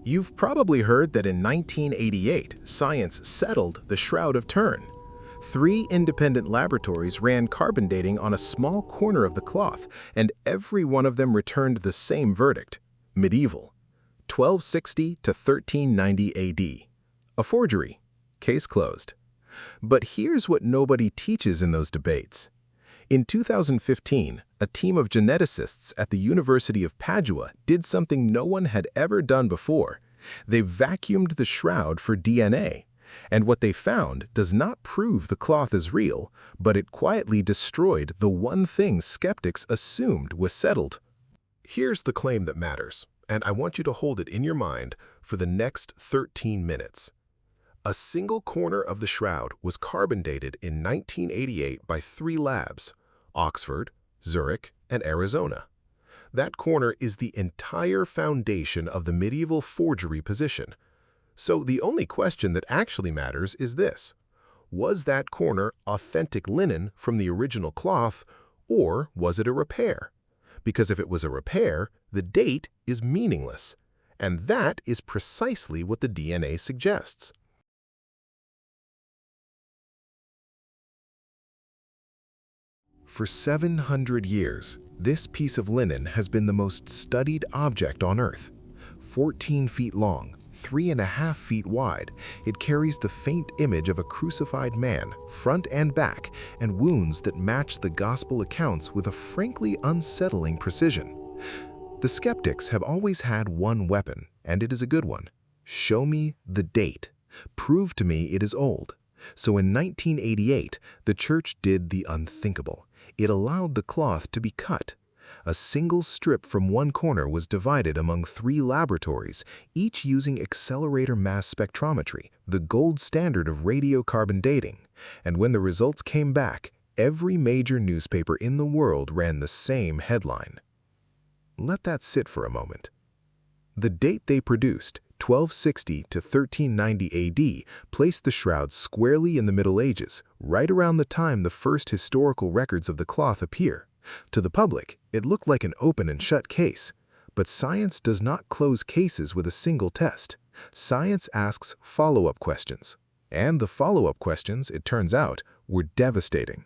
You've probably heard that in 1988, science settled the Shroud of Turin. 3 independent laboratories ran carbon dating on a small corner of the cloth, and every one of them returned the same verdict: medieval, 1260 to 1390 AD. A forgery. Case closed. But here's what nobody teaches in those debates. In 2015, a team of geneticists at the University of Padua did something no one had ever done before. They vacuumed the shroud for DNA, and what they found does not prove the cloth is real, but it quietly destroyed the one thing skeptics assumed was settled. Here's the claim that matters, and I want you to hold it in your mind for the next 13 minutes. A single corner of the shroud was carbon dated in 1988 by 3 labs: Oxford, Zurich, and Arizona. That corner is the entire foundation of the medieval forgery position. So the only question that actually matters is this: was that corner authentic linen from the original cloth, or was it a repair? Because if it was a repair, the date is meaningless. And that is precisely what the DNA suggests. For 700 years, this piece of linen has been the most studied object on Earth. 14 feet long, 3.5 feet wide, it carries the faint image of a crucified man, front and back, and wounds that match the gospel accounts with a frankly unsettling precision. The skeptics have always had one weapon, and it is a good one. Show me the date. Prove to me it is old. So in 1988, the church did the unthinkable. It allowed the cloth to be cut. A single strip from one corner was divided among 3 laboratories, each using accelerator mass spectrometry, the gold standard of radiocarbon dating. And when the results came back, every major newspaper in the world ran the same headline. Let that sit for a moment. The date they produced, 1260 to 1390 AD, placed the shroud squarely in the Middle Ages, right around the time the first historical records of the cloth appear. To the public, it looked like an open and shut case. But science does not close cases with a single test. Science asks follow-up questions. And the follow-up questions, it turns out, were devastating.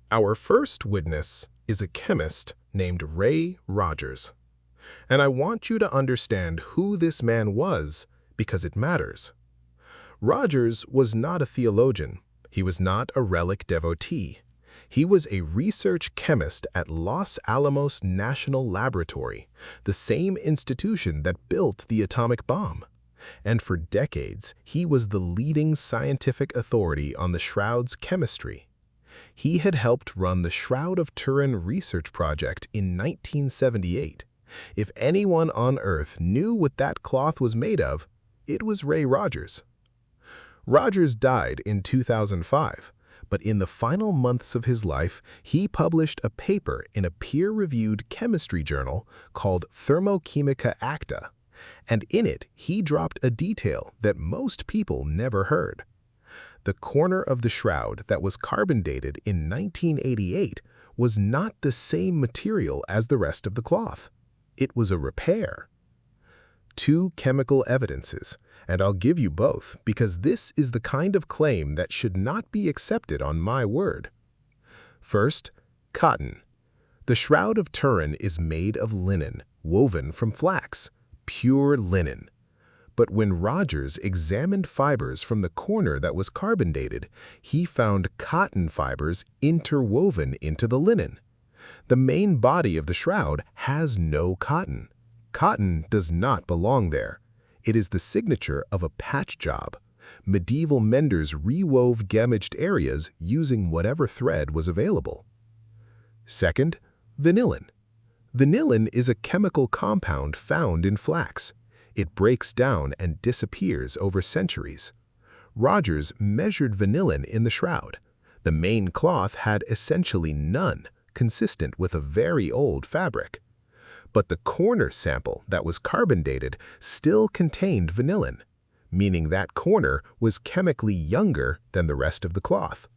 Our first witness is a chemist named Ray Rogers. And I want you to understand who this man was because it matters. Rogers was not a theologian. He was not a relic devotee. He was a research chemist at Los Alamos National Laboratory, the same institution that built the atomic bomb. And for decades, he was the leading scientific authority on the shroud's chemistry. He had helped run the Shroud of Turin research project in 1978. If anyone on Earth knew what that cloth was made of, it was Ray Rogers. Rogers died in 2005, but in the final months of his life, he published a paper in a peer-reviewed chemistry journal called Thermochemica Acta, and in it he dropped a detail that most people never heard. The corner of the shroud that was carbon dated in 1988 was not the same material as the rest of the cloth. It was a repair. 2 chemical evidences, and I'll give you both because this is the kind of claim that should not be accepted on my word. First, cotton. The Shroud of Turin is made of linen, woven from flax, pure linen. But when Rogers examined fibers from the corner that was carbon dated, he found cotton fibers interwoven into the linen. The main body of the shroud has no cotton. Cotton does not belong there. It is the signature of a patch job. Medieval menders rewove damaged areas using whatever thread was available. Second, vanillin. Vanillin is a chemical compound found in flax. It breaks down and disappears over centuries. Rogers measured vanillin in the shroud. The main cloth had essentially none, consistent with a very old fabric. But the corner sample that was carbon dated still contained vanillin, meaning that corner was chemically younger than the rest of the cloth.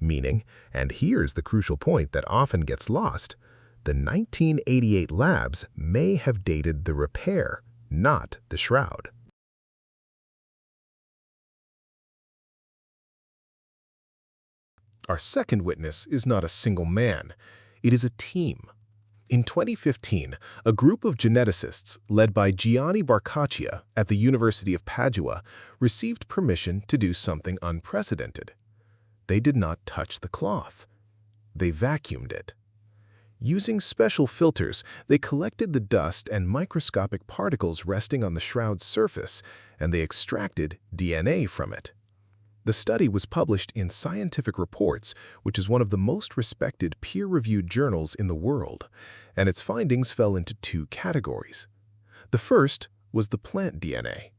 Meaning, and here's the crucial point that often gets lost, The 1988 labs may have dated the repair, not the shroud. Our second witness is not a single man. It is a team. In 2015, a group of geneticists led by Gianni Barcaccia at the University of Padua received permission to do something unprecedented. They did not touch the cloth. They vacuumed it. Using special filters, they collected the dust and microscopic particles resting on the shroud's surface, and they extracted DNA from it. The study was published in Scientific Reports, which is one of the most respected peer-reviewed journals in the world, and its findings fell into two categories. The first was the plant DNA.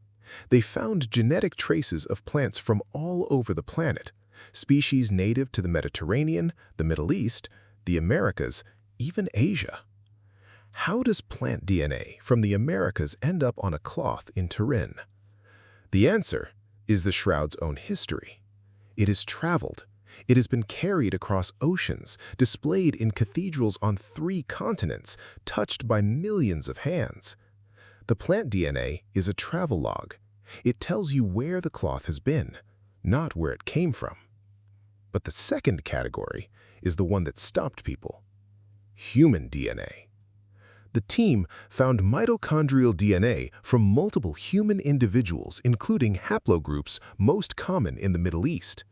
They found genetic traces of plants from all over the planet, species native to the Mediterranean, the Middle East, the Americas, even Asia. How does plant DNA from the Americas end up on a cloth in Turin? The answer is the shroud's own history. It has traveled. It has been carried across oceans, displayed in cathedrals on 3 continents, touched by millions of hands. The plant DNA is a travelogue. It tells you where the cloth has been, not where it came from. But the second category is the one that stopped people: human DNA. The team found mitochondrial DNA from multiple human individuals, including haplogroups most common in the Middle East.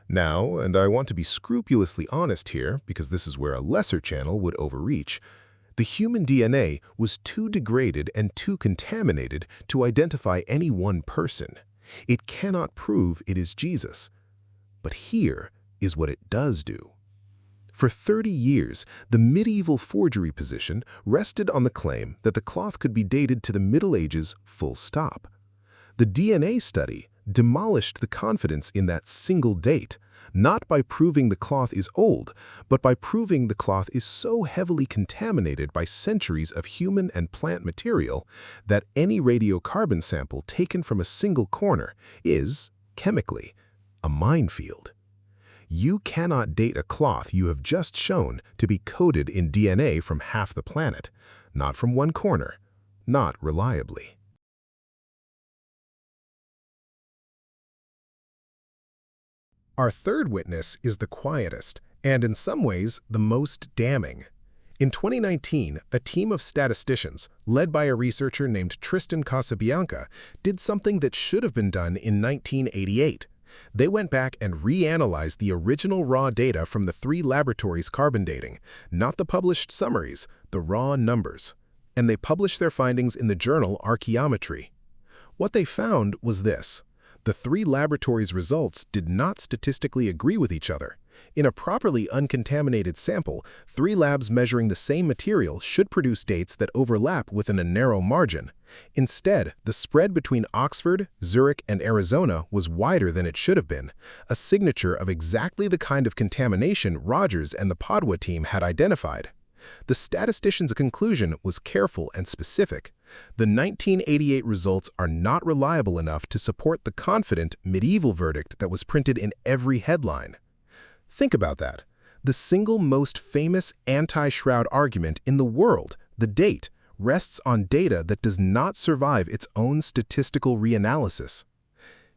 Now, and I want to be scrupulously honest here, because this is where a lesser channel would overreach, the human DNA was too degraded and too contaminated to identify any one person. It cannot prove it is Jesus. But here is what it does do. For 30 years, the medieval forgery position rested on the claim that the cloth could be dated to the Middle Ages full stop. The DNA study demolished the confidence in that single date, not by proving the cloth is old, but by proving the cloth is so heavily contaminated by centuries of human and plant material that any radiocarbon sample taken from a single corner is, chemically, a minefield. You cannot date a cloth you have just shown to be coated in DNA from half the planet, not from one corner, not reliably. Our third witness is the quietest, and in some ways, the most damning. In 2019, a team of statisticians, led by a researcher named Tristan Casabianca, did something that should have been done in 1988. They went back and reanalyzed the original raw data from the 3 laboratories carbon dating, not the published summaries, the raw numbers. And they published their findings in the journal Archaeometry. What they found was this: the 3 laboratories' results did not statistically agree with each other. In a properly uncontaminated sample, 3 labs measuring the same material should produce dates that overlap within a narrow margin. Instead, the spread between Oxford, Zurich, and Arizona was wider than it should have been, a signature of exactly the kind of contamination Rogers and the Padua team had identified. The statisticians' conclusion was careful and specific. The 1988 results are not reliable enough to support the confident medieval verdict that was printed in every headline. Think about that. The single most famous anti-shroud argument in the world, the date, rests on data that does not survive its own statistical reanalysis.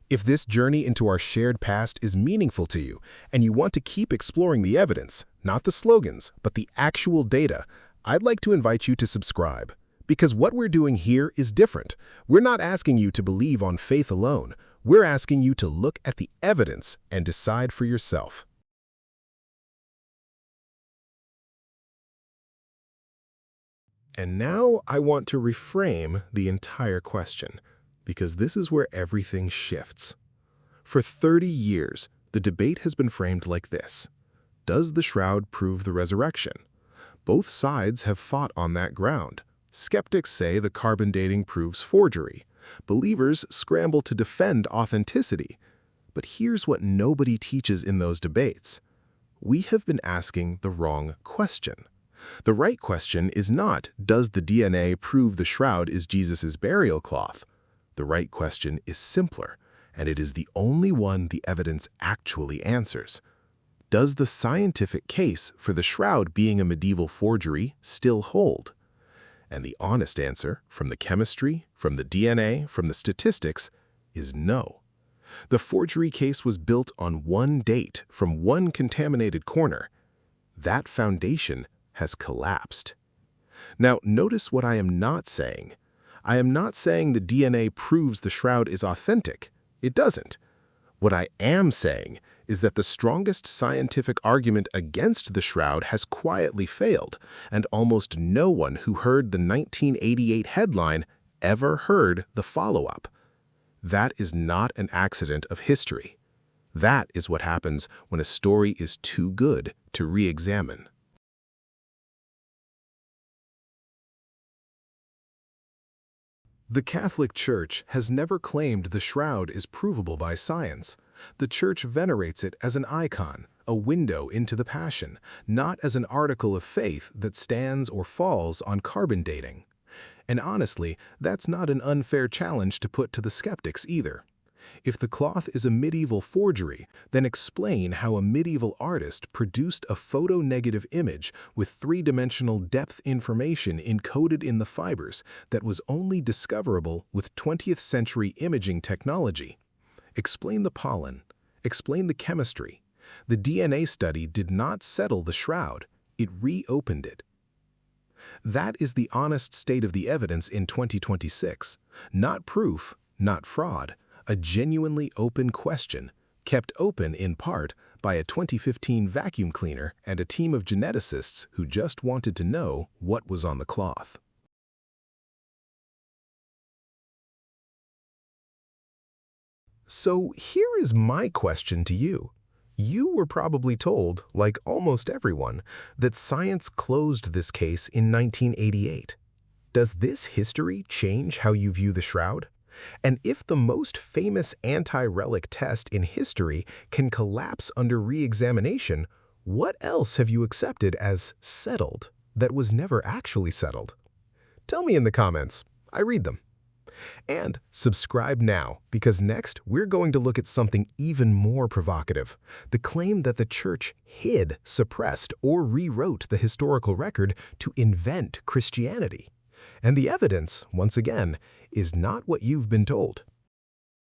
If this journey into our shared past is meaningful to you, and you want to keep exploring the evidence, not the slogans, but the actual data, I'd like to invite you to subscribe. Because what we're doing here is different. We're not asking you to believe on faith alone. We're asking you to look at the evidence and decide for yourself. And now I want to reframe the entire question, because this is where everything shifts. For 30 years, the debate has been framed like this: does the shroud prove the resurrection? Both sides have fought on that ground. Skeptics say the carbon dating proves forgery. Believers scramble to defend authenticity. But here's what nobody teaches in those debates. We have been asking the wrong question. The right question is not, does the DNA prove the shroud is Jesus' burial cloth? The right question is simpler, and it is the only one the evidence actually answers. Does the scientific case for the shroud being a medieval forgery still hold? And the honest answer, from the chemistry, from the DNA, from the statistics, is no. The forgery case was built on one date from one contaminated corner. That foundation has collapsed. Now, notice what I am not saying. I am not saying the DNA proves the shroud is authentic. It doesn't. What I am saying is that the strongest scientific argument against the shroud has quietly failed, and almost no one who heard the 1988 headline ever heard the follow-up. That is not an accident of history. That is what happens when a story is too good to re-examine. The Catholic Church has never claimed the shroud is provable by science. The Church venerates it as an icon, a window into the Passion, not as an article of faith that stands or falls on carbon dating. And honestly, that's not an unfair challenge to put to the skeptics either. If the cloth is a medieval forgery, then explain how a medieval artist produced a photo-negative image with three-dimensional depth information encoded in the fibers that was only discoverable with 20th century imaging technology. Explain the pollen. Explain the chemistry. The DNA study did not settle the shroud. It reopened it. That is the honest state of the evidence in 2026. Not proof, not fraud. A genuinely open question, kept open in part by a 2015 vacuum cleaner and a team of geneticists who just wanted to know what was on the cloth. So here is my question to you. You were probably told, like almost everyone, that science closed this case in 1988. Does this history change how you view the shroud? And if the most famous anti-relic test in history can collapse under re-examination, what else have you accepted as settled that was never actually settled? Tell me in the comments. I read them. And subscribe now, because next we're going to look at something even more provocative: the claim that the Church hid, suppressed, or rewrote the historical record to invent Christianity. And the evidence, once again, is not what you've been told.